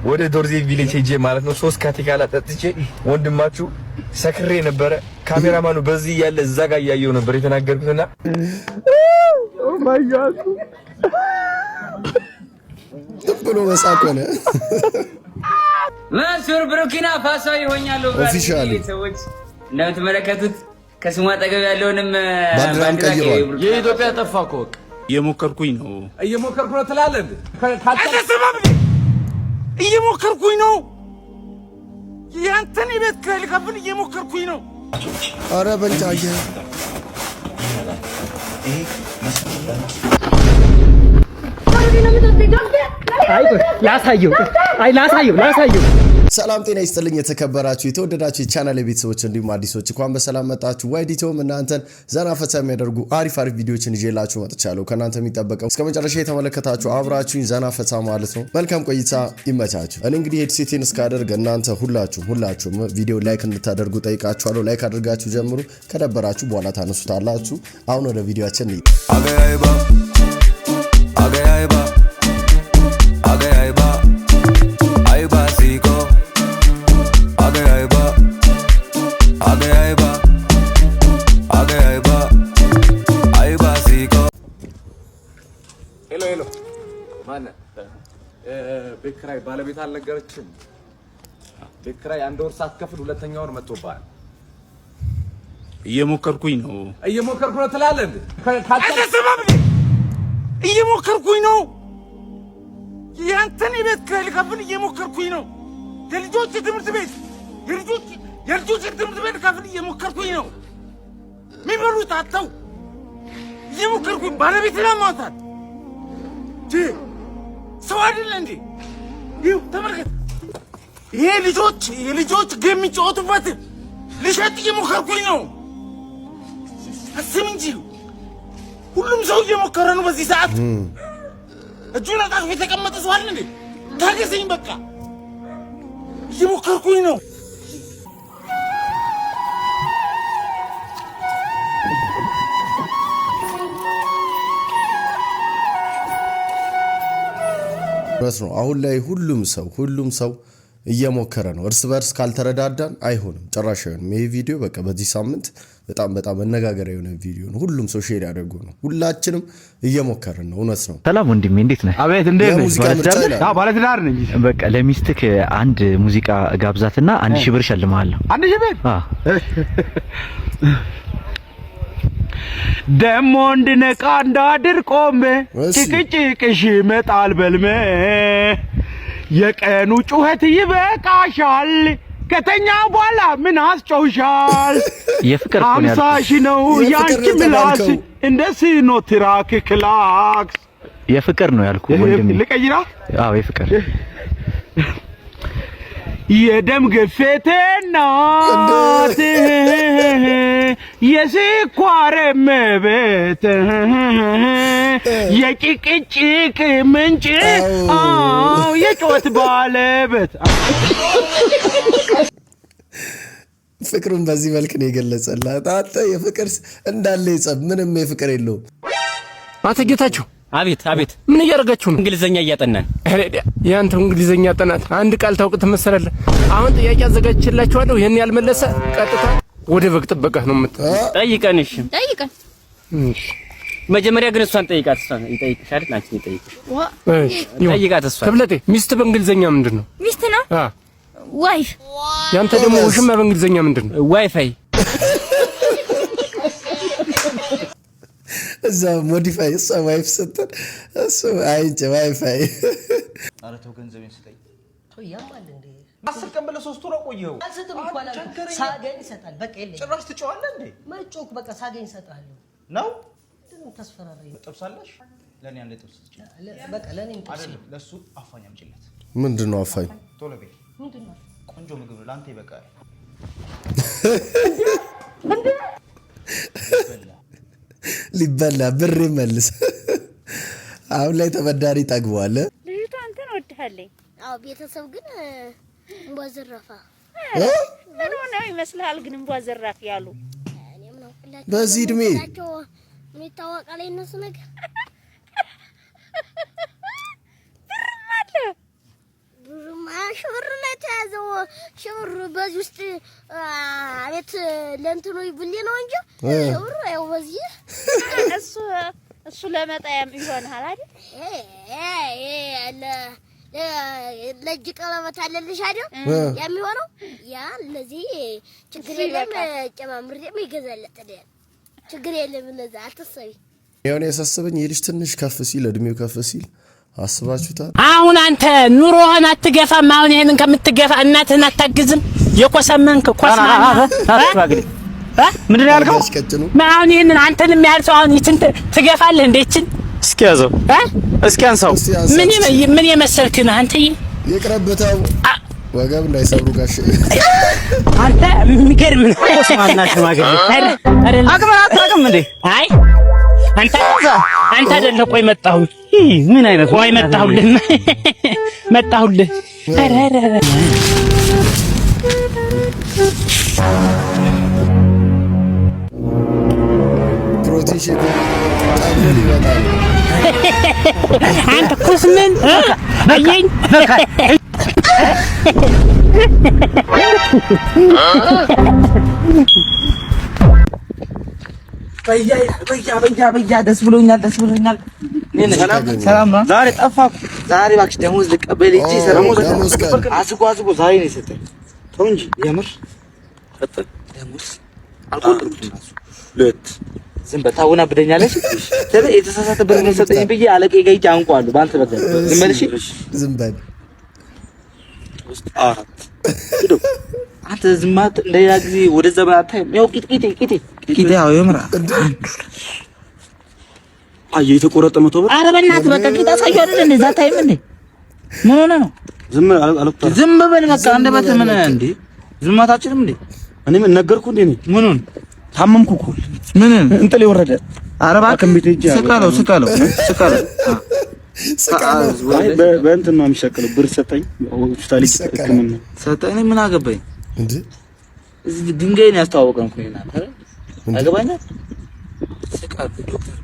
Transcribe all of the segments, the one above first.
ወደ ዶርዜ ቪሌጅ ሄጄ ማለት ነው 3 ካቴካላ ጠጥቼ ወንድማችሁ ሰክሬ ነበረ። ካሜራማኑ በዚህ ያለ እዛ ጋር ያየው ነበር የተናገርኩትና ኦ ማይ ጋድ ብሎ መሳቆነ ማሱር ብሩኪና ፋሶ ይሆኛሉ ኦፊሻሊ ሰዎች እንደምትመለከቱት ከስሙ አጠገብ ያለውንም ባንዲራ የኢትዮጵያ ጠፋኮ እየሞከርኩኝ ነው ትላለህ እየሞከርኩኝ ነው ያንተን ቤት ከልከፍል እየሞከርኩኝ ነው አረ በልታየ ላሳየው ሰላም ጤና ይስጥልኝ የተከበራችሁ የተወደዳችሁ የቻናል ቤተሰቦች እንዲሁም አዲሶች እንኳን በሰላም መጣችሁ። ዋይዲቶም እናንተን ዘና ፈታ የሚያደርጉ አሪፍ ቪዲዮችን ይዤላችሁ መጥቻለሁ። ከናንተ የሚጠበቀው እስከመጨረሻ የተመለከታችሁ አብራችሁኝ ዘና ፈታ ማለት ነው። መልካም ቆይታ ይመቻችሁ። እኔ እንግዲህ ሄድሴቴን እስካደርግ እናንተ ሁላችሁም ቪዲዮ ላይክ እንድታደርጉ ጠይቃችኋለሁ። ላይክ አድርጋችሁ ጀምሩ። ከደበራችሁ በኋላ ታነሱታላችሁ። አሁን ወደ ቪዲዮአችን እንሂድ። ሄሎ ማነህ? ቤክራይ ባለቤት አልነገረችም? ቤክራይ አንድ ወር ሳትከፍል ሁለተኛ ወር መጥቶብሃል። እየሞከርኩኝ ነው ትላለህ እንዴ? እየሞከርኩኝ ነው ያንተን ቤት ከልከፍል እየሞከርኩኝ ነው የልጆች ትምህርት ቤት ከፍል እየሞከርኩኝ ነው የሚበሉት አጥተው እየሞከርኩኝ ባለቤት ለማውጣት ሰው አይደለ እንዴ? ይኸው ተመልከት። ይሄ የልጆች ጌም የሚጫወቱበት ልሸጥ እየሞከርኩኝ ነው። አስብ እንጂ ሁሉም ሰው እየሞከረ ነው በዚህ ሰዓት። እጁን አጣጥፎ የተቀመጠ ሰው አለ እንዴ? ታገሰኝ በቃ እየሞከርኩኝ ነው። ነው አሁን ላይ ሁሉም ሰው እየሞከረ ነው። እርስ በርስ ካልተረዳዳን አይሆንም፣ ጭራሽ አይሆንም። ይሄ ቪዲዮ በቃ በዚህ ሳምንት በጣም መነጋገሪያ የሆነ ቪዲዮ ነው። ሁሉም ሰው ሼር ያደርጉ ነው። ሁላችንም እየሞከርን ነው። እውነት ነው። ሰላም ወንድሜ እንዴት ነህ? አቤት እንዴት ነህ? ባለ ትዳር ነኝ። በቃ ለሚስትክ አንድ ሙዚቃ ጋብዛትና 1000 ብር ሸልማለሁ። 1000 ብር? ደሞ እንድነቃ እንዳድር ቆሜ ጭቅጭቅሽ ይመጣል በልሜ የቀኑ ጩኸት ይበቃሻል ከተኛ በኋላ ምን አስጨውሻል የፍቅር 50 ነው ያንቺ ምላስ እንደ ሲኖትራክ ክላክስ የፍቅር ነው ያልኩ ወንድሜ ልቀይራ አዎ የፍቅር የደም ግፊትና የስኳር መበት የጭቅጭቅ ምንጭ የጮት ባለበት ፍቅሩን በዚህ መልክ ነው የገለጸላት። አንተ የፍቅር እንዳለ ይጸብ ምንም የፍቅር የለውም። አተጌታችሁ አቤት ምን እያደረጋችሁ ነው? እንግሊዘኛ እያጠናን። ያንተ እንግሊዘኛ ጥናት አንድ ቃል ታውቅ ትመስላለህ። አሁን ጥያቄ አዘጋጅቼላችኋለሁ። ይሄን ያልመለሰ ቀጥታ ወደ በግ ጥበቃ ነው ጠይቀን። እሺ ጠይቀን። መጀመሪያ ግን እሷን ጠይቃት። እሷን ይጠይቅሻል። አንቺ ይጠይቅሽ። ጠይቃት እሷን። ተብለቴ ሚስት በእንግሊዘኛ ምንድነው? ሚስት ነው ዋይፍ። ያንተ ደግሞ ውሽማ በእንግሊዘኛ ምንድነው? ዋይፋይ። እዛ ሞዲፋይ እሷ ዋይፍ ስትል እሱ አይንጭ ዋይፋይ። ኧረ ተው ገንዘቤን ስጠኝ። ተው ያማል እንዴ 10 ቀን በለ 3 ወር ቆየው። አልሰጥም እንኳን ሳገኝ ይሰጣል። በቃ የለኝም። ጭራሽ ትጨዋለህ እንዴ? መጮክ በቃ ሳገኝ ይሰጣለሁ ነው። ምንም ተስፈራራኝ። ጥብሳለሽ? ለኔ አንዴ ጥብስ ትችላለህ? በቃ ለኔም ጥብስ አይደለም ለሱ አፋኝ አምጪለት። ምንድነው አፋኝ? ቶሎ በይ። ምንድነው? ቆንጆ ምግብ ነው ላንተ ይበቃል። ሊበላ ብር ይመልስ። አሁን ላይ ተበዳሪ ጠግቧል። ልጅቷ አንተን ወድሃለኝ። አዎ ቤተሰብ ግን እንቧዘራፋ ምን ሆነው ይመስልሃል? ግን እንቧዘራፍ ያሉ በዚህ እድሜ ምን ይታወቃል የነሱ ነገር? ብርማ ሽብር ላይ ተያዘው ሽብር በዚህ ውስጥ አቤት ለእንትኑ ይብሌ ነው እንጂ ሽብር ያው በዚህ እሱ ለመጣያም ይሆናል አይደል? ለእጅ ቀለበት አለልሽ አይደል? የሚሆነው ያ ለዚህ ችግር የለም ጨማምሬም ይገዛለት አይደል? ችግር የለም ለዛ አትሰቢ። የሆነ ያሳሰበኝ የልጅ ትንሽ ከፍ ሲል እድሜው ከፍ ሲል አስባችሁታል? አሁን አንተ ኑሮህን አትገፋም? አሁን ይሄንን ከምትገፋ እናትህን አታግዝም? የቆሰመንክ ቆስማ ምንድን ነው ያልከው? አሁን ይሄንን አንተንም ያህል ሰው አሁን ይችን ትገፋለህ እንዴ? ይችን እስኪ ያዘው እስኪ አንሳው። ምን የመሰልክ ነህ አንተ? ይቅረብታው ወገብ እንዳይሰብሩ ጋሽ አንተ የሚገርም ነው። ቆስማናሽ ማገኝ አቅም እንዴ? አይ አንተ አይደለ? ቆይ መጣሁ። ምን አይነት ቆይ መጣሁልህ። አረ ፕሮቲን ሼክ ታብሎ ይወጣል። አንተ ኩስምን አየኝ በያ ደስ ብሎኛል። ሰላም ነው። ዛሬ ጠፋኩ። ዛሬ እባክሽ ደሞዝ ልቀበል እንጂ አስጓዝጎ ዛሬ ነው የሰጠኝ። ተው እንጂ የምር ደሞዝ አልቆጥርኩትም። ለት ዝም በታውና ብደኛለሽ። ስለዚህ የተሳሳተ ብር ነው የሰጠኝ ብዬ አለቀኝ ጋር ሂጅ አንቋለሁ። ባንተ በቃ ዝም በል እሺ። ዝም በል አራት ሂዱ። አንተ ዝም አት እንደሌላ ጊዜ ወደዛ ባታይም ያው ቂጤ ያው የምራ አየ የተቆረጠ 100 ብር። ኧረ በእናትህ በቃ ቂጣ ሳይሆን አይደል እንዴ? ዛታይም እንዴ? ምን ሆነ ነው? ዝም በል በቃ አንደበት ምን እንዴ? ዝማታችንም እንዴ? እኔ ምን ነገርኩ እንዴ? ምኑን ታመምኩ እኮ ምን እንጥል ይወረደ። ኧረ እባክህ ስቀለው በእንትን ነው የሚሸቅለው። ብር ሰጠኝ ሆስፒታል ሕክምና ሰጠኝ። ምን አገባኝ እንዴ? እዚህ ድንጋይ ነው ያስተዋወቀን እኮ ይናል አይደል? አገባኝ ስቃል ዶክተር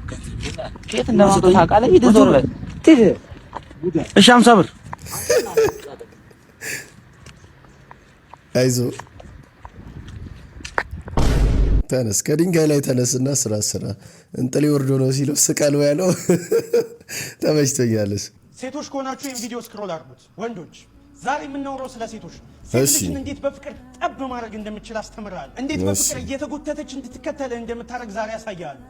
ከየት እንደማውጣት ታውቃለህ? ሂድ ዞር በል እሺ። 50 ብር አይዞህ ተነስ፣ ከድንጋይ ላይ ተነስና ስራ እንጥሌ ወርዶ ነው ሲለው ስቀለው ያለው ተመችቶኛል። ሴቶች ከሆናችሁ ይሄን ቪዲዮ ስክሮል አድርጉት። ወንዶች ዛሬ የምናወራው ስለ ሴቶች ሴቶችን እንዴት በፍቅር ጠብ ማድረግ እንደምችል አስተምራለሁ። እንዴት በፍቅር እየተጎተተች እንድትከተል እንደምታረግ ዛሬ ያሳያለሁ።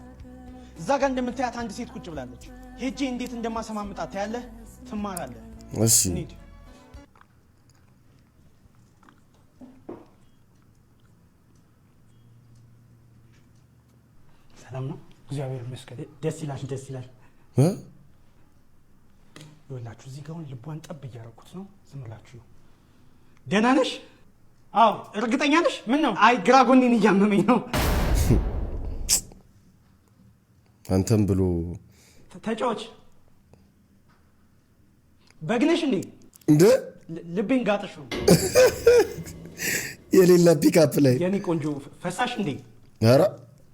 እዛ ጋር እንደምታያት አንድ ሴት ቁጭ ብላለች። ሄጄ እንዴት እንደማሰማምጣት ታያለህ፣ ትማራለህ። እሺ ሰላም ነው? እግዚአብሔር ይመስገን። ደስ ይላል። ይኸውላችሁ እዚህ ጋር ልቧን ጠብ እያደረኩት ነው። ዝም ብላችሁ ነው። ደህና ነሽ? አዎ። እርግጠኛ ነሽ? ምን ነው? አይ ግራ ጎኔን እያመመኝ ነው። አንተም ብሎ ተጫዎች በግነሽ እንዴ ልቤን ጋጥሽ ነው የሌላ ፒካፕ ላይ የኔ ቆንጆ ፈሳሽ እንዴ? ኧረ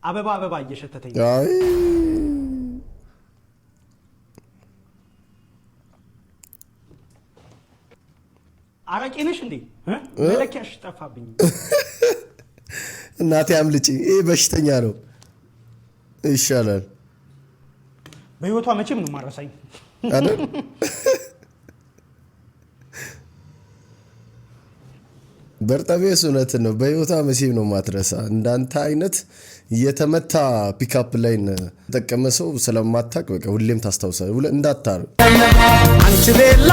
አበባ እየሸተተኝ። አይ አረቄ ነሽ እንዴ? መለኪያሽ ጠፋብኝ። እናቴ አምልጪ፣ ይሄ በሽተኛ ነው። ይሻላል። በህይወቷ መቼም ነው ማረሳኝ አይደል? በርጠቤስ እውነትን ነው። በህይወቷ መቼም ነው ማትረሳ። እንዳንተ አይነት የተመታ ፒካፕ ላይ ተጠቀመ ሰው ስለማታቅ በቃ ሁሌም ታስታውሳለህ። እንዳታር አንቺ ቤላ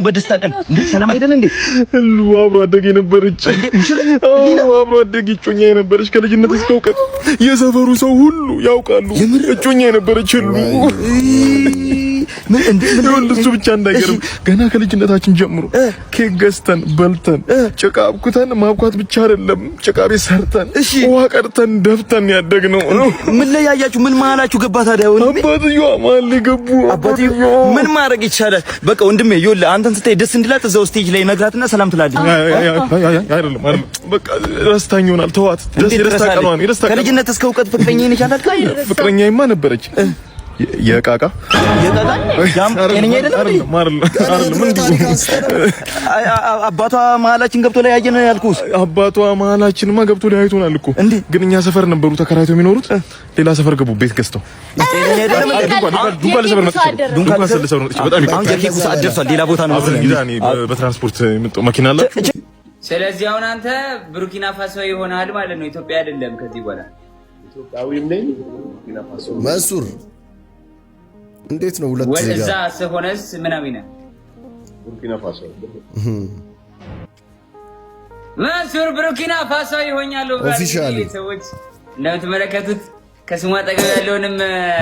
በደስታ ቀን ሰላም አይደል እንዴ? አብሮ አደግ የነበረች አብሮ አደግ እጮኛ የነበረች ከልጅነት እስከ እውቀት የሰፈሩ ሰው ሁሉ ያውቃሉ። እጮኛ የነበረች ሁሉ እሱ ብቻ እንዳይገርም ገና ከልጅነታችን ጀምሮ ኬክ ገዝተን በልተን ጭቃ አብኩተን ማብኳት ብቻ አይደለም ጭቃ ቤት ሰርተን ውሃ ቀድተን ደፍተን ያደግነው ነው። ምን ላይ ያያችሁ ምን መሀላችሁ ገባ ታዲያ? አባትየዋ መሀል ገቡ። አባትየዋ ምን ማድረግ ይቻላል? በቃ ወንድሜ ይኸውልህ አንተን ስታይ ደስ እንድላት እዛው ስቴጅ ላይ ነግራትና ሰላም ትላለች። አይደለም በቃ ረስታኝ ይሆናል። ተዋት። የደስታ ቀኗን ከልጅነት እስከ እውቀት ፍቅረኛዬ ነች አላልክ? ፍቅረኛዬማ ነበረች። የቃቃ ጤነኛ አይደለም አባቷ መሀላችን ገብቶ ላይ ያየን ያልኩህ። አባቷ መሀላችንማ ገብቶ ላይ አይቶናል እኮ ግን እኛ ሰፈር ነበሩ ተከራይተው የሚኖሩት ሌላ ሰፈር ገቡ ቤት ገዝተው። ጤነኛ አይደለም ዱንኳን ለሰፈር መጥቼ በጣም አሁን የኬኩ ሰዓት ደርሷል። ሌላ ቦታ ነው በትራንስፖርት የመጣው መኪና አለ። ስለዚህ አሁን አንተ ቡርኪና ፋሶ ይሆናል ማለት ነው። ኢትዮጵያ አይደለም ከዚህ በኋላ ኢትዮጵያዊም ነኝ። ቡርኪና ፋሶ መንሱር እንዴት ነው? ሁለት ዜጋ ወደዛ ስለሆነስ ምናምን ነው ቡርኪና ፋሶ መንሱር ቡርኪና ፋሶ ይሆናል። ኦፊሻሊ ሰዎች እንደምትመለከቱት ከስሙ አጠገብ ያለውንም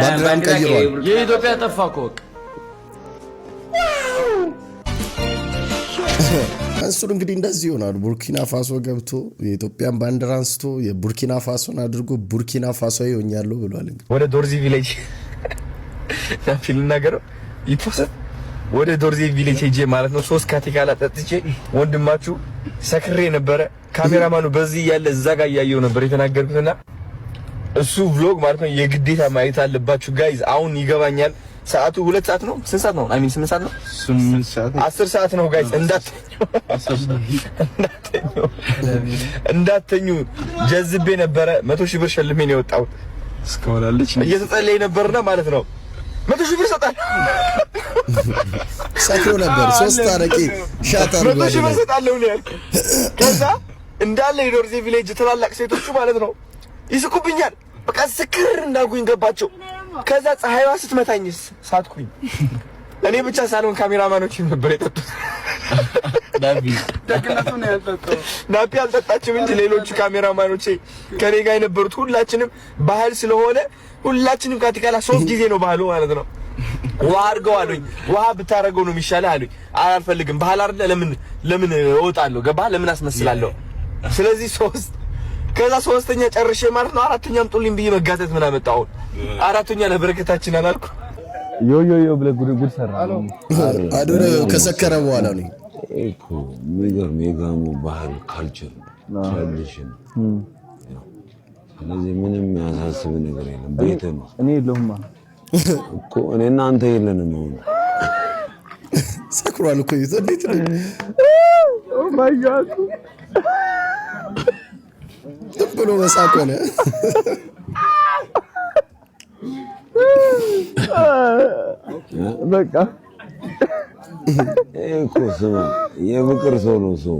ባንዲራን ቀይሯል። የኢትዮጵያ ጠፋ እኮ መንሱር እንግዲህ እንደዚህ ይሆናል። ቡርኪና ፋሶ ገብቶ የኢትዮጵያን ባንዲራ አንስቶ የቡርኪና ፋሶን አድርጎ ቡርኪና ፋሶ ይሆናል ብሏል። እንግዲህ ወደ ዶርዚ ቪሌጅ ፊል ነገር ይፖሰት ወደ ዶርዜ ቪሌጅ ሄጄ ማለት ነው 3 ካቴካላ ጠጥቼ ወንድማችሁ ሰክሬ ነበረ። ካሜራማኑ በዚህ ያለ እዛ ጋር ያየው ነበር የተናገርኩትና እሱ ቭሎግ ማለት ነው የግዴታ ማየት አለባችሁ ጋይዝ። አሁን ይገባኛል። ሰዓቱ 2 ሰዓት ነው። ስንት ሰዓት ነው? አይ ሚን 8 ሰዓት ነው። 8 ሰዓት 10 ሰዓት ነው ጋይዝ። እንዳተኙ ጀዝቤ ነበረ። 100,000 ብር ሸልሜ ነው የወጣው። እስከወላለች እየተጸለየ ነበርና ማለት ነው 100,000 ብር ሰጣል። ሰክሮ ነበር 3 አረቄ ሻት አርጓል። 100,000 ብር ሰጣለሁ ነው ያልኩት። ከዛ እንዳለ የዶርዜ ቪሌጅ ትላልቅ ሴቶቹ ማለት ነው ይስቁብኛል። በቃ ስክር እንዳልኩኝ ገባቸው። ከዛ ፀሐይዋ ስትመታኝስ ሳትኩኝ። እኔ ብቻ ሳልሆን ካሜራማኖችም ነበር የጠጡት። ናፒ አልጠጣችም እንጂ ሌሎቹ ካሜራማኖቼ ከኔ ጋር የነበሩት ሁላችንም ባህል ስለሆነ ሁላችንም ካቲካላ 3 ጊዜ ነው ባህሉ ማለት ነው። ውሃ አድርገው አሉኝ። ውሃ ብታረገው ነው የሚሻለው አሉኝ። አልፈልግም ባህል አይደለ ለምን እወጣለሁ ገባህ? ለምን አስመስላለሁ? ስለዚህ 3 ከዛ 3ኛ ጨርሼ ማለት ነው 4ኛም ጡልኝ ብዬ መጋተት ምን አመጣው? 4ኛ ለበረከታችን አላልኩ ዮ ብለህ ጉድ ሰራ አዶነ ከሰከረ በኋላ ነው እኮ የሚገርም የጋሞ ባህል ካልቸር ትራዲሽን። ስለዚህ ምንም ያሳስብ ነገር የለም። ቤት ነው እኔ የለሁማ እኮ እኔና አንተ የለንም። ነው ሰክሯል እኮ እንዴት ነው? ኦ ማይ ጋድ ብሎ መሳቅ ሆነ። በቃ እኮ ስማ የፍቅር ሰው ነው ሰው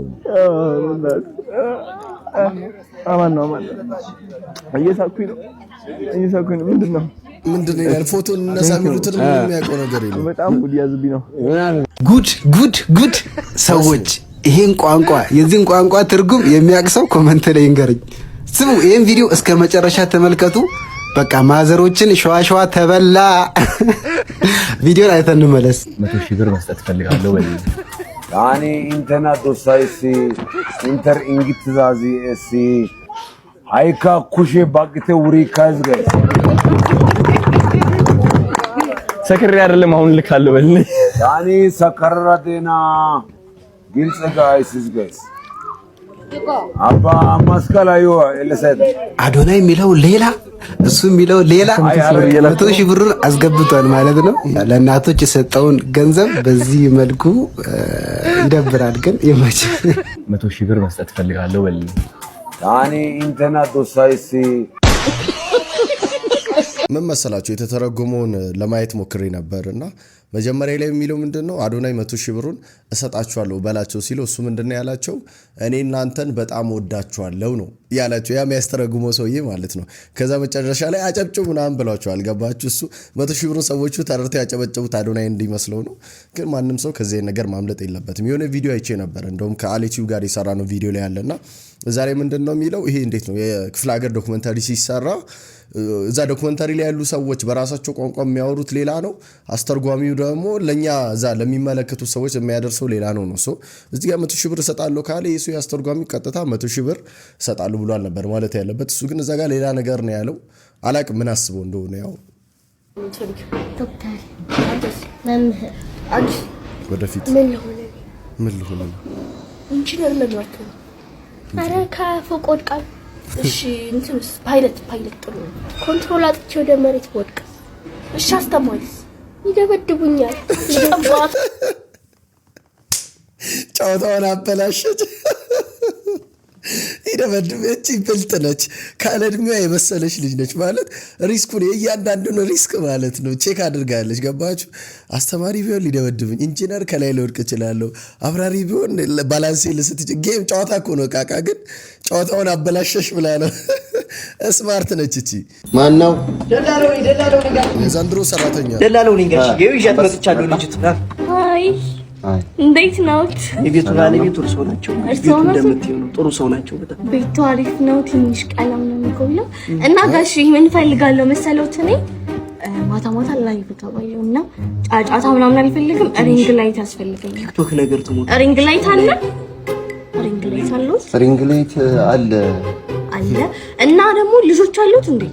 አማን ነው እየሳኩኝ ነው። ምንድን ነው ይላል? ፎቶ እነሳ የሚሉትን ምንም የሚያውቀው ነገር የለም። በጣም ጉድ ያዝብኝ ነው። ጉድ ሰዎች ይሄን ቋንቋ የዚህን ቋንቋ ትርጉም የሚያውቅ ሰው ኮመንት ላይ ይንገረኝ። ስሙ፣ ይሄን ቪዲዮ እስከ መጨረሻ ተመልከቱ። በቃ ማዘሮችን ሸዋሸዋ ተበላ። ቪዲዮን አይተን እንመለስ። 100,000 ብር መስጠት ፈልጋለሁ ወይ ያኔ ኢንተርኔት ዶሳይሲ ኢንተር እንግትዛዚ እሲ አይካ ኩሼ ባቅቴ ውሪ ካዝገ ሰክሬ አይደለም አሁን ልካለሁ በልኝ። ያኔ ሰከራቴና ግልጽ ጋይስ አባ መስከላዩ ለሰድ አዶናይ የሚለው ሌላ እሱ የሚለው ሌላ 100,000 ብሩን አስገብቷል ማለት ነው። ለእናቶች የሰጠውን ገንዘብ በዚህ መልኩ ይደብራል። ግን ይመች 100,000 ብር መስጠት ፈልጋለሁ በልኝ። ያኔ ኢንተርኔት ዶሳይሲ ምን መሰላችሁ የተተረጎመውን ለማየት ሞክሬ ነበርና መጀመሪያ ላይ የሚለው ምንድነው? አዶናይ 100,000 ብሩን እሰጣችኋለሁ በላቸው ሲለው እሱ ምንድነው ያላቸው? እኔ እናንተን በጣም ወዳችኋለሁ ነው ያላቸው። ያ የሚያስተረጉመው ሰውዬ ማለት ነው። ከዛ መጨረሻ ላይ አጨብጭቡ ምናምን ብሏቸዋል። ገባችሁ? እሱ 100,000 ብሩን ሰዎቹ ተረድተው ያጨበጨቡት አዶናይ እንዲመስለው ነው። ግን ማንም ሰው ከዚህ ነገር ማምለጥ የለበትም። የሆነ ቪዲዮ አይቼ ነበር፣ እንደውም ከአሌቲው ጋር የሰራ ነው ቪዲዮ ላይ ያለና ዛሬ ምንድነው የሚለው? ይሄ እንዴት ነው የክፍለ ሀገር ዶክመንታሪ ሲሰራ እዛ ዶክመንታሪ ላይ ያሉ ሰዎች በራሳቸው ቋንቋ የሚያወሩት ሌላ ነው አስተርጓሚው ደግሞ ለኛ እዛ ለሚመለከቱ ሰዎች የሚያደርሰው ሌላ ነው ነው እዚህ ጋር 100 ሺህ ብር እሰጣለሁ ካለ የሱ ያስተርጓሚው ቀጥታ 100 ሺህ ብር እሰጣለሁ ብሏል ነበር ማለት ያለበት እሱ ግን እዛ ጋር ሌላ ነገር ነው ያለው አላቅ ምን አስበው እንደሆነ ያው ዶክተር መምህር አንቺ ወደፊት ምን ልሆነ ኢንጂነር መግባት ነው አረ ከፎቅ ወድቃል እሺ እንትስ ፓይለት ጥሩ ኮንትሮል አጥቼ ወደ መሬት ወድቅ እሺ አስተማሪስ ይደበድቡኛል ጫወታውን አበላሸች ይደበድበች ይብልጥነች ካለድሚያ የመሰለች ልጅ ነች ማለት ሪስኩን የእያንዳንዱን ሪስክ ማለት ነው ቼክ አድርጋለች ገባችሁ አስተማሪ ቢሆን ሊደበድብኝ ኢንጂነር ከላይ ልወድቅ እችላለሁ አብራሪ ቢሆን ባላንስ ልስት ጌም ጨዋታ እኮ ነው ቃቃ ግን ጨዋታውን አበላሸሽ ብላ ነው ስማርት ነች እቺ ማነው ደላለው ነገር የዛንድሮ ሰራተኛ ደላለው ልንገርሽ ይያት መጥቻለሁ ልጅት አይ እንዴት ነው የቤቱ ባለቤቱ እርሶ ናቸው ቤቱ እንደምትዩ ነው ጥሩ ሰው ናቸው በጣም ቤቱ አሪፍ ነው ትንሽ ቀለም ነው የሚጎለው እና ጋሽ ምን ፈልጋለሁ መሰሎት እኔ ማታ ላይ ተባየውና ጫጫታ ምናምን አልፈልግም ሪንግ ላይት ያስፈልገኛል ቲክቶክ ነገር ተሞት ሪንግ ላይት አለ አለ እና ደግሞ ልጆች አሉት እንዴ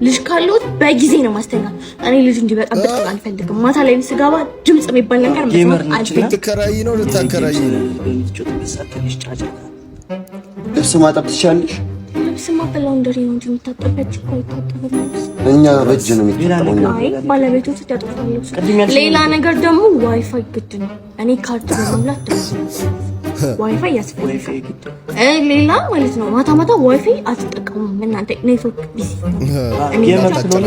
ልጅ ካሉት በጊዜ ነው ማስተኛት እኔ ልጅ እንዲበጣበጥ አልፈልግም ማታ ላይ ስጋባ ድምጽ የሚባል ነገር መስማት አልፈልግም ልትከራይ ነው ልታከራይ ነው ልብስ ማጠብ ትችያለሽ ልብስ ማጠብ ላውንደሪ ነው እንጂ የምታጠብበት እኮ አይታጠብም እኛ በእጅ ነው የሚታጠበው አይ ባለቤቶች ያጠፋሉ ሌላ ነገር ደግሞ ዋይፋይ ግድ ነው እኔ ካርድ በመሙላት ዋይፋይ ያስፈልጋል ሌላ ማለት ነው ማታ ዋይፋይ አትጠቀሙም እናንተ ኔትወርክ ቢዚ እኔ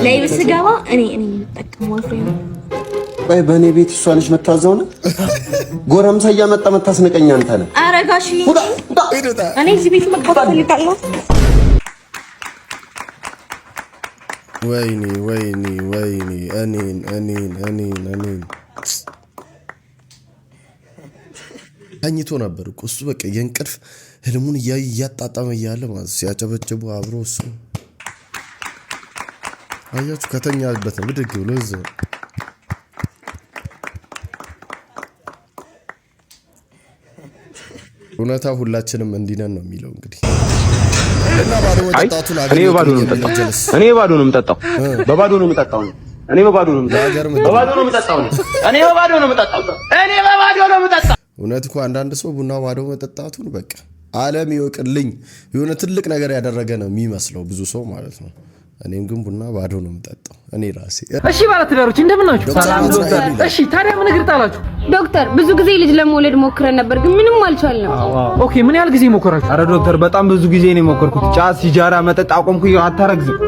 ላይ ስገባ እኔ የምጠቀም ዋይፋይ ነው ባይ በኔ ቤት እሷ ልጅ መታዘው ነው ጎረምሳ እያመጣ መታስነቀኛ አንተ ነህ ኧረ ጋሺ እኔ እዚህ ቤት መግባት ፈልጋለሁ ወይኔ እኔን ታኝቶ ነበር እኮ እሱ በቃ የእንቅልፍ ህልሙን እያጣጣመ እያለ ማለት ሲያጨበጭቡ አብሮ እሱ አያችሁ ከተኛበት ነው ብድግ ብሎ እዛው እውነታ ሁላችንም እንዲነን ነው የሚለው እንግዲህ እና ባዶ ወጣቱን እኔ በባዶ ነው የምጠጣው በባዶ ነው የምጠጣው እውነት እኮ አንዳንድ ሰው ቡና ባዶ መጠጣቱን በቃ ዓለም ይወቅልኝ የሆነ ትልቅ ነገር ያደረገ ነው የሚመስለው ብዙ ሰው ማለት ነው እኔም ግን ቡና ባዶ ነው የምጠጣው እኔ ራሴ እሺ ባለትዳሮች እንደምን ናችሁ ሰላም ዶክተር እሺ ታዲያ ምን እግር ጣላችሁ ዶክተር ብዙ ጊዜ ልጅ ለመውለድ ሞክረን ነበር ግን ምንም አልቻልንም ኦኬ ምን ያህል ጊዜ ሞከራችሁ አረ ዶክተር በጣም ብዙ ጊዜ ነው የሞከርኩት ጫት ሲጃራ መጠጥ አቆምኩኝ አታረግዝም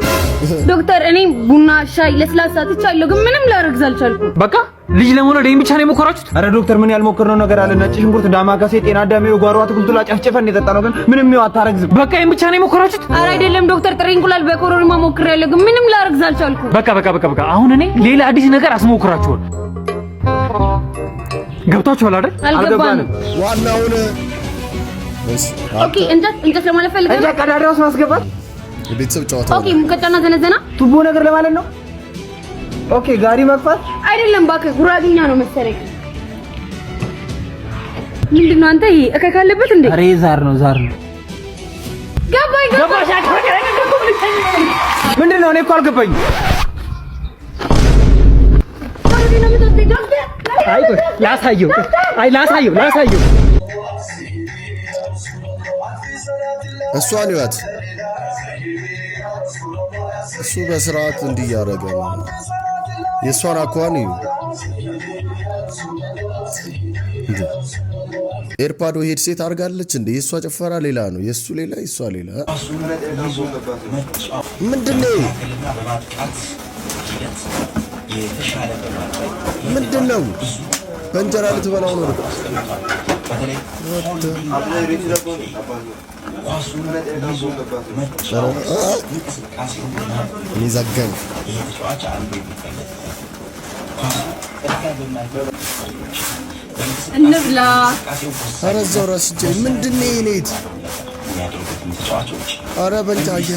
ዶክተር እኔ ቡና ሻይ ለስላሳ ትቻለሁ ግን ምንም ላረግዝ አልቻልኩም በቃ ልጅ ለመውለድ ይሄን ብቻ ነው የሞከራችሁት አረ ዶክተር ምን ያልሞከርነው ነገር አለ ነጭ ሽንኩርት ዳማከሴ ጤና አዳሜ ጓሮ አትክልቱ ላጨፍጨፈን የጠጣነው ግን ምንም ነው አታረግዝም በቃ ይሄን ብቻ ነው የሞከራችሁት አረ አይደለም ዶክተር ጥሬ እንቁላል በኮሮሪማ ሞክሬያለሁ ግን ምንም ላረግዝ አልቻልኩም በቃ አሁን እኔ ሌላ አዲስ ነገር አስሞክራችኋል ገብታችኋል አይደል አልገባንም ዋናውን ኦኬ እንጨት ለማለት ፈልገህ እንጨት ቀዳዳውስ ማስገባት የቤተሰብ ጨዋታ ኦኬ ሙቀጫና ዘነዘና ቱቦ ነገር ለማለት ነው ኦኬ ጋሪ መግፋት አይደለም ባከ ጉራጌኛ ነው መሰለኝ ምንድነው አንተ እከክ አለበት እንዴ አሬ ዛር ነው ገባኝ ምንድነው እኔ እኮ አልገባኝም ላሳየው እሷን ይዋት እሱ በስርዓት እንዲያረገ ነው የሷን አኳን እዩ ኤርፓዶ ሄድሴት አርጋለች እንዴ የሷ ጨፈራ ሌላ ነው የሱ ሌላ የሷ ሌላ ምንድነው በእንጀራ ልትበላው ነው ዘጋኝ እንብላ ኧረ እዛው እራስህ ምንድን ነው የኔት ኧረ በልታየ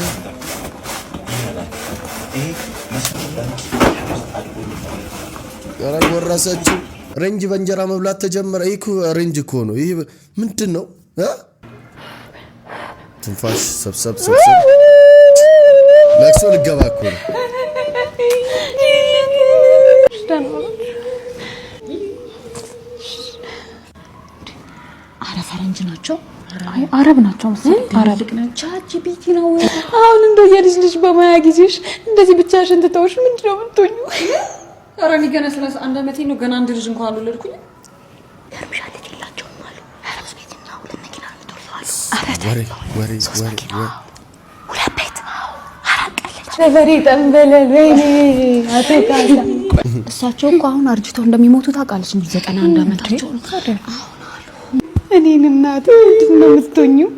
ወረሰችው ሬንጅ በእንጀራ መብላት ተጀመረ። ይሄ ሬንጅ እኮ ነው። ይሄ ምንድነው? ትንፋሽ ሰብሰብ ለቅሶ ልገባ እኮ ነው። ፈረንጅ ናቸው። አረብ ናቸው መሰለኝ። አረብ ናቸው። ጂቢቲ ነው። አሁን እንደው የልጅ በማያ ጊዜሽ እንደዚህ ብቻሽን ትተውሽ ምንድነው የምትሆኙ? ኧረ እኔ ገና 31 ዓመቴ ነው። ገና አንድ ልጅ እንኳን አልወለድኩኝ። ገርምሻል ልጅ የላቸውም አሉ። አረብ ቤትና ሁለት መኪና ነው። ወሬ ሁለት ቤት ሰፈሪ ተንበለል ወይኔ አተካላ። እሳቸው እኮ አሁን አርጅተው እንደሚሞቱ ታውቃለች። 91 ዓመታቸው ነው። እኔን እናቴ ምንድነው የምትሆኚው?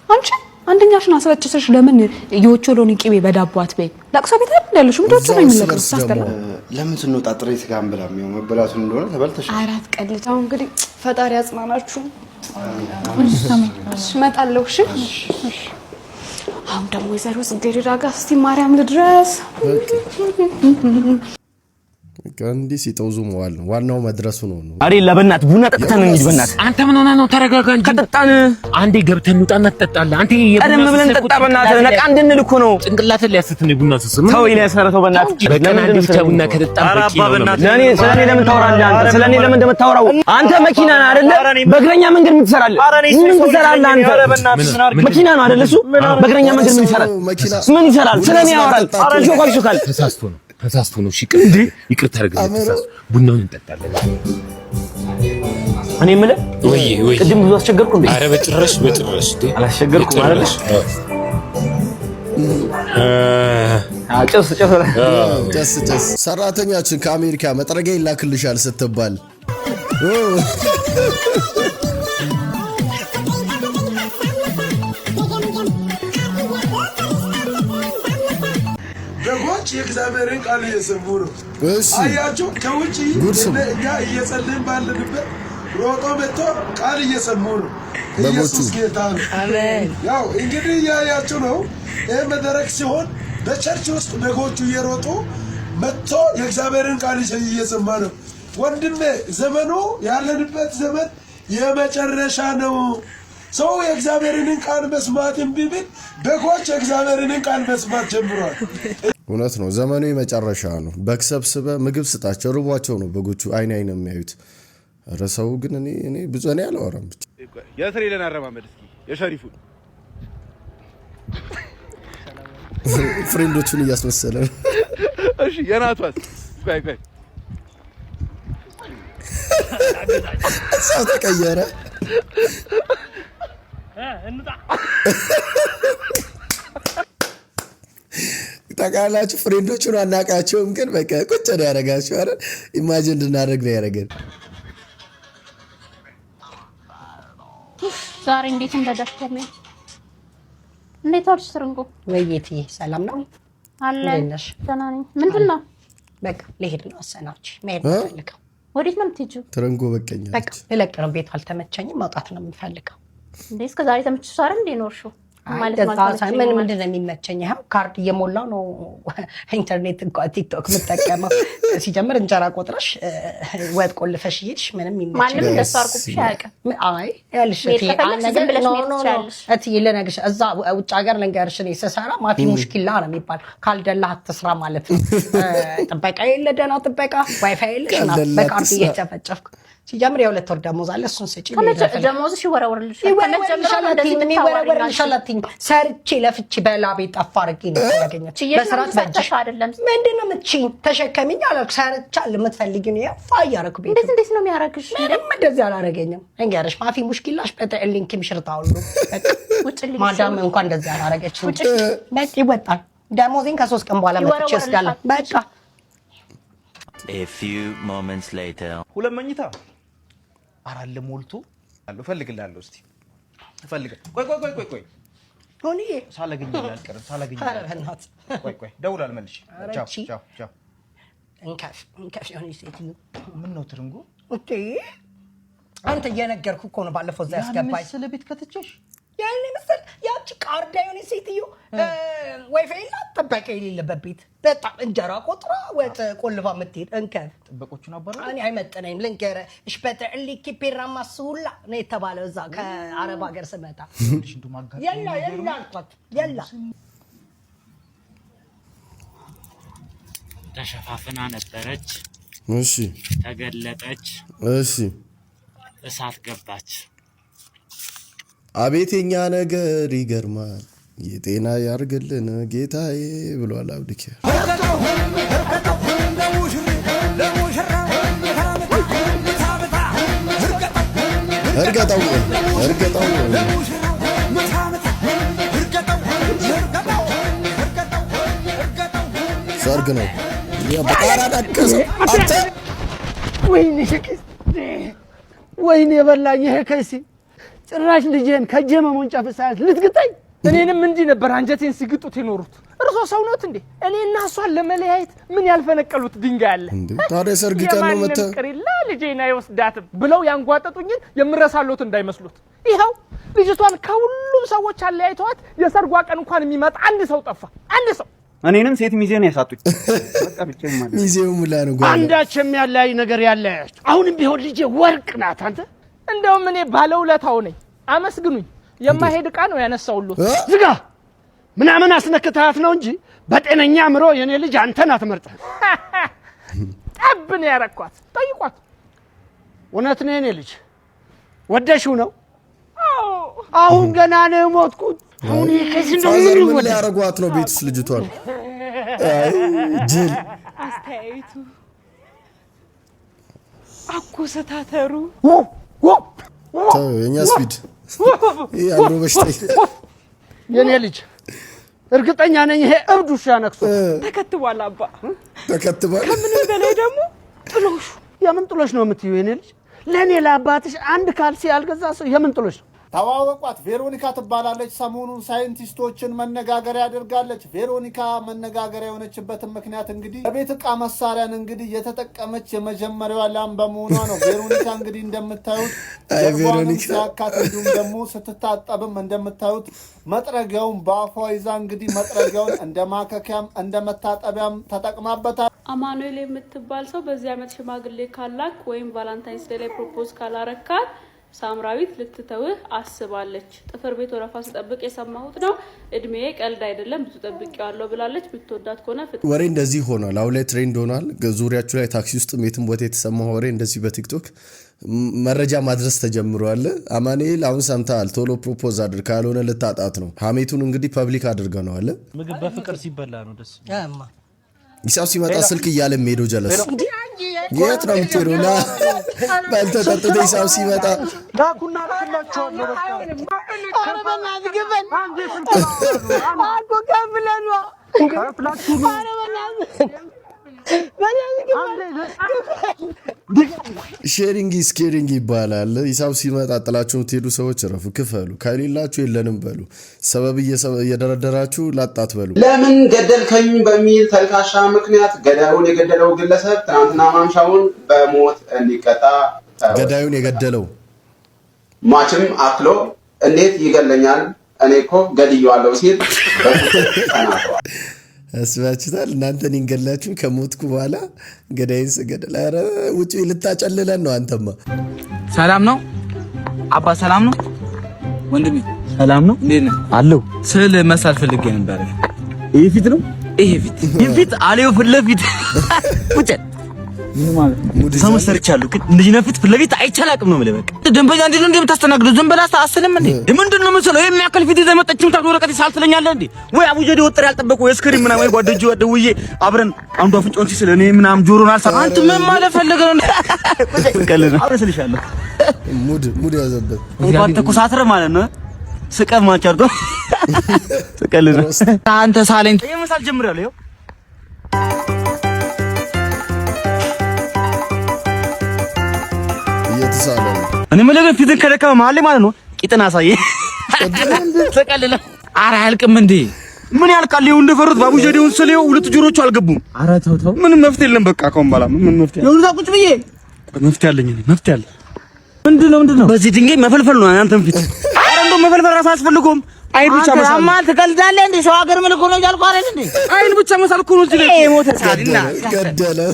አንቺ አንደኛሽን አስበጭሰሽ ለምን የወቾሎኒ ቂቤ በዳቦ አትበይ? ለቅሶ ቤት አይደል ያለሽ? ምንድነው ነው የሚለቀስ? ታስተላ ለምን ስንወጣ ጥሬ ስጋ እንበላም? ነው መበላቱን እንደሆነ ተበልተሽ አራት ቀልድ። አሁን እንግዲህ ፈጣሪ ያጽናናችሁ። እመጣለሁ። እሺ አሁን ደግሞ የዘሩ ጽጌረዳ ጋር እስቲ ማርያም ልድረስ። እንዲህ ሲጠውዙ መዋል ነው ዋናው፣ መድረሱ ነው። አሬ ለበናት ቡና ጠጥተን እንጂ በእናት አንተ ምን ሆነህ ነው? ተረጋጋ እንጂ። ከጠጣን አንዴ ገብተን እንውጣና ትጠጣለህ። አንተ ቀደም ብለን ጠጣ በእናት ነቃ እንድንል እኮ ነው። ጭንቅላትህ ሊያስት ነው ቡና ስስም ተው ይኔ ያሰረተው በእናት ለምን ብቻ ቡና ከጠጣን በቂ ነው። ስለኔ ለምን ታወራለህ አንተ? ስለኔ ለምን እንደምታወራው አንተ መኪና ነህ አይደለ? በእግረኛ መንገድ ምን ትሰራለህ? ምን ትሰራለህ አንተ? መኪና ነው አይደለ? እሱ በእግረኛ መንገድ ምን ይሰራል? ምን ይሰራል? ስለኔ ያወራል። ሾካል ተሳስቶ ነው። እሺ ይቅርታ አድርግልኝ። ተሳስቶ ቡናውን እንጠጣለን። እኔ የምልህ ወይ ቅድም ብዙ አስቸገርኩ እንዴ? ኧረ በጭራሽ አላስቸገርኩም አይደል? ጨስ ሰራተኛችን ከአሜሪካ መጥረጊያ ይላክልሻል ስትባል በጎች የእግዚአብሔርን ቃል እየሰሙ ነው። አያችሁ ከውጪ እኛ እየጸለይን ባለንበት ሮጦ መጥቶ ቃል እየሰሙ ነው። ኢየሱስ ጌታ ነው። አሜን። ያው እንግዲህ ያያችሁ ነው። ይሄ መድረክ ሲሆን በቸርች ውስጥ በጎቹ እየሮጡ መጥቶ የእግዚአብሔርን ቃል እየሰማ ነው። ወንድሜ ዘመኑ ያለንበት ዘመን የመጨረሻ ነው። ሰው የእግዚአብሔርን ቃል መስማት እምቢ ቢል በጎች የእግዚአብሔርን ቃል መስማት ጀምሯል። እውነት ነው። ዘመኑ የመጨረሻ ነው። በክሰብስበ ምግብ ስጣቸው ርቧቸው ነው በጎቹ አይን የሚያዩት። ረሰው ግን እኔ ብዙ እኔ አላወራም። ብቻ የትሬለን አረማመድ እስኪ የሸሪፉ ፍሬንዶቹን እያስመሰለ ነው። እሺ የናቷስ ቆይ ሰው ተቀየረ። ታውቃላችሁ ፍሬንዶቹን አናውቃቸውም፣ ግን በቃ ቁጭ ነው ያደረጋቸው አይደል? ኢማጂን እንድናደርግ ነው ያደረገን። ዛሬ እንዴት እንደደከመኝ። እንዴት አልሽ ትርንጎ? ወይዬ ሰላም ነው አለ። ደህና ነኝ። ምንድን ነው? በቃ ልሄድ ነው አሰናች መሄድ ፈልገው። ወዴት ነው የምትሄጂው? ትርንጎ በቀኛ በቃ ልለቅ ነው። ቤቱ አልተመቸኝም፣ ማውጣት ነው የምፈልገው። እንዴ እስከ ዛሬ ተመችቶሽ አይደል እንዴ ኖርሽው? ምንድን ነው የሚመቸኝ? ይኸው ካርድ እየሞላው ነው። ኢንተርኔት እንኳን ቲክቶክ የምጠቀመው ሲጀምር እንጀራ ቆጥረሽ ወጥ ቆልፈሽ ይሄድሽ ምንም ይመቸኝ ማንም እንደሱ አርኩብሽ አያውቅም። አይ ያልሽ እትዬ ልነግርሽ፣ እዛ ውጭ ሀገር ልንገርሽ፣ እኔ ስሰራ ማፊ ሙሽኪላ ነው የሚባል። ካልደላህ አትስራ ማለት ነው። ጥበቃ የለ ደህና ጥበቃ፣ ዋይፋይ የለሽ እና በካርድ እየጨፈጨፍኩ ሲጀምር የሁለት ወር ደሞዝ አለ። እሱን ስጪ። ደሞዝሽ ይወረወርልሻል። ሰርቼ ለፍቼ በላቤ ጠፋ አድርጌ ነው ያገኘሁት። በስራት በእጅሽ አይደለም። ምንድን ነው የምትችይኝ? ተሸከሚኝ አላልኩ። ሰርቻለሁ። የምትፈልጊው ነው ፋያረኩ ቤት። እንዴት ነው የሚያረግሽ? ምንም እንደዚህ አላረገኝም። እንገርሽ ማፊ ሙሽኪላሽ በተልንክ ምሽርታ ሁሉ ማዳም እንኳን እንደዚህ አላረገችም። በቃ ይወጣል። ደሞዜን ከ3 ቀን በኋላ መጥቼ ወስዳለሁ። በቃ A few moments later ሁለት መኝታ አራለ ሞልቶ አለው ፈልግላለሁ። እስቲ ፈልግ። ቆይ ሆኒ ሳላገኝ አልቀርም። ቆይ ደውል አልመልሽ። ቻው እንካፍ ሆኒ ሴት ምን ነው ትርንጎ? እቴ አንተ እየነገርኩህ እኮ ነው። ባለፈው እዛ ያስገባኝ ስለ ቤት ከተቸሽ ያኔ መሰል ያቺ ካርድ ወራዳ የሆነ ሴትዮ ዋይፋይ የላት ጥበቃ የሌለበት ቤት በጣም እንጀራ ቆጥራ ወጥ ቆልፋ የምትሄድ እንከፍ ጥበቆቹን አባራ እኔ አይመጥነኝም ልንገርህ። እሽ በተዕሊ ኪፔራ ማስውላ ነው የተባለው እዛ ከአረብ ሀገር ስመጣ የላ አልኳት የላ ተሸፋፍና ነበረች። እሺ ተገለጠች። እሺ እሳት ገባች። አቤት የኛ ነገር ይገርማል። የጤና ያርግልን ጌታዬ ብሏል አብዱኪ። እርገጠው ሰርግ ነው። ወይኔ የበላኝ ይሄ ከይሲ ጭራሽ ልጄን ከጄ መሞንጫፍ ሳያት ልትግጠኝ። እኔንም እንዲህ ነበር አንጀቴን ሲግጡት የኖሩት። እርሶ ሰው ነዎት እንዴ? እኔና እሷን ለመለያየት ምን ያልፈነቀሉት ድንጋይ አለ? ታዲያ ሰርግ ቀን ነው መጣ ቅሪላ ልጄን አይወስዳትም ብለው ያንጓጠጡኝን የምረሳሎት እንዳይመስሉት። ይኸው ልጅቷን ከሁሉም ሰዎች አለያይተዋት የሰርጓ ቀን እንኳን የሚመጣ አንድ ሰው ጠፋ። አንድ ሰው እኔንም ሴት ሚዜ ነው ያሳጡኝ። በቃ ብቻዬን ማለት ሚዜው ሙላ ነው ጓል አንዳችም ያለያይ ነገር ያለያያችሁ። አሁንም ቢሆን ልጄ ወርቅ ናት። አንተ እንደውም እኔ ባለውለታው ነኝ፣ አመስግኑኝ። የማይሄድ ዕቃ ነው ያነሳውሉት። ዝጋ ምናምን አስነክታት ነው እንጂ በጤነኛ አምሮ የኔ ልጅ አንተን አትመርጥህ። ጠብ ነው ያረኳት። ጠይቋት። እውነት ነው የኔ ልጅ ወደሽው ነው? አሁን ገና ነው ሞትኩት። አሁን ይከስ እንደምን ምን ሊያረጓት ነው ቤትስ ልጅቷን? አይ ጅል አስተያየቱ አኮሰታተሩ የኛ ስፒድ ያለው በሽታ የኔ ልጅ እርግጠኛ ነኝ ይሄ እብድ ውሻ ነክሶ ተከትቧል። አባ ተከትቧል። ከምንም በላይ ደግሞ ጥሎሽ። የምን ጥሎሽ ነው የምትይው? የኔ ልጅ ለኔ ለአባትሽ አንድ ካልሲ ያልገዛ ሰው የምን ጥሎሽ ነው? ተዋወቋት። ቬሮኒካ ትባላለች። ሰሞኑን ሳይንቲስቶችን መነጋገሪያ ያደርጋለች። ቬሮኒካ መነጋገሪያ የሆነችበትን ምክንያት እንግዲህ የቤት ዕቃ መሳሪያን እንግዲህ የተጠቀመች የመጀመሪያዋ ላም በመሆኗ ነው። ቬሮኒካ እንግዲህ እንደምታዩት ቬሮኒካ ሲያካት እንዲሁም ደግሞ ስትታጠብም እንደምታዩት መጥረጊያውን በአፏ ይዛ እንግዲህ መጥረጊያውን እንደ ማከኪያም እንደ መታጠቢያም ተጠቅማበታል። አማኑኤል የምትባል ሰው በዚህ ዓመት ሽማግሌ ካላክ ወይም ቫላንታይንስ ዴይ ላይ ፕሮፖዝ ካላረካት ሳምራዊት ልትተውህ አስባለች። ጥፍር ቤት ወረፋ ስጠብቅ የሰማሁት ነው። እድሜ ቀልድ አይደለም፣ ብዙ ጠብቄዋለሁ ብላለች። ብትወዳት ከሆነ ወሬ እንደዚህ ሆኗል። አሁን ላይ ትሬንድ ሆኗል። ዙሪያችሁ ላይ ታክሲ ውስጥ የትም ቦታ የተሰማ ወሬ እንደዚህ በቲክቶክ መረጃ ማድረስ ተጀምሯል። አማኑኤል አሁን ሰምተሃል፣ ቶሎ ፕሮፖዝ አድርግ፣ ካልሆነ ልታጣት ነው። ሀሜቱን እንግዲህ ፐብሊክ አድርገነዋል። ምግብ በፍቅር ሲበላ ነው ደስ ይሳው ሲመጣ ስልክ እያለ ሄዶ ጀለስ የት ነው የምትሄደው? ና በልተ ጠጥተ ይሳው ሲመጣ ዳኩና ልክላቸዋለሁ። ሼሪንግ ኢዝ ኬሪንግ ይባላል። ሂሳብ ሲመጣ ጥላችሁ የምትሄዱ ሰዎች ረፉ፣ ክፈሉ። ከሌላችሁ የለንም በሉ። ሰበብ እየደረደራችሁ ላጣት በሉ። ለምን ገደልከኝ በሚል ተልካሻ ምክንያት ገዳዩን የገደለው ግለሰብ ትናንትና ማምሻውን በሞት እንዲቀጣ ገዳዩን የገደለው ሟችም አክሎ እንዴት ይገለኛል እኔ እኮ ገድየዋለሁ ሲል ተናግሯል። አስባችሁታል? እናንተን ይንገላችሁ ከሞትኩ በኋላ ገዳይን ስገደል። ኧረ ውጪ ልታጨልለን ነው። አንተማ ሰላም ነው አባ? ሰላም ነው ወንድሜ? ሰላም ነው እንዴ? አለው ስለ መሳል ፈልጌ ነበር። ይሄ ፊት ነው ይሄ ፊት አለው ፊት ለፊት ውጭ ምን ማለት ነው? ሰው ሰርቻለሁ ግን እንደዚህ ነፍት ፊት ለፊት አይቻላቅም ነው ማለት። በቃ ደንበኛ እንዴ ነው እንደምታስተናግደው? ዝም ብለህ አስተሳሰለም እንዴ? ምንድነው የምትሰለው? የሚያክል ፊት ይዘህ መጣችም ታውቅ ወረቀት ሳልትለኛለህ እንዴ? ወይ አቡጀዴ ወጥር ያልጠበቀው የስክሪን ምናምን ወይ ጓደኞቹ ደውዬ አብረን አንዱ አፍንጮን ሲስል እኔ ምናምን ጆሮን አልሰማ። አንተ ምን ማለት ፈልገህ ነው? ቀለና አብረስልሻለሁ። ሙድ ያዘበት እንኳን ተኮሳትረ ማለት ነው። ስቀፍ ማቻርዶ ስቀልና አንተ ሳለኝ የመሳል ጀምራለሁ። እኔ መለገ ፊትን ከደከመ መሀል ማለት ነው ቂጥና አሳየ ተቀልለ። ኧረ አያልቅም እንዴ? ምን ያልቃል? ይኸው እንደፈሩት ባቡጀዴውን ስለው ሁለት ጆሮቹ አልገቡም። ኧረ ተው ተው፣ ምንም መፍትሄ የለም። በቃ አሁን ባላ ምን መፍትሄ ይሁን? ቁጭ ብዬ መፍትሄ አለኝ እኔ። መፍትሄ አለ። ምንድነው? በዚህ ድንጋይ መፈልፈል ነው አንተም ፊት። ኧረ እንደው መፈልፈል ራስ አያስፈልገውም። አይን ብቻ መሳል አማል ትቀልዳለህ እንዴ? ሰው ሀገር መልኩ ነው እያልኩ አይደል እንዴ? አይን ብቻ መሳል እኮ ነው። እዚህ ሞተ ሳልና ገደለው።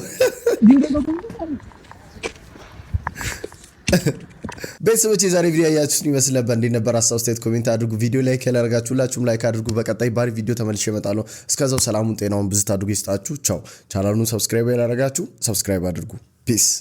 ቤተሰቦች የዛሬ ቪዲዮ ያያችሁት ይመስል ነበር። እንዴት ነበር? አስተያየት ኮሜንት አድርጉ። ቪዲዮ ላይክ ያላደረጋችሁ ሁላችሁም ላይክ አድርጉ። በቀጣይ ባሪ ቪዲዮ ተመልሼ እመጣለሁ። እስከዛው ሰላሙን ጤናውን ብዝት አድርጉ ይስጣችሁ። ቻው። ቻናሉን ሰብስክራይብ ያላደረጋችሁ ሰብስክራይብ አድርጉ። ፒስ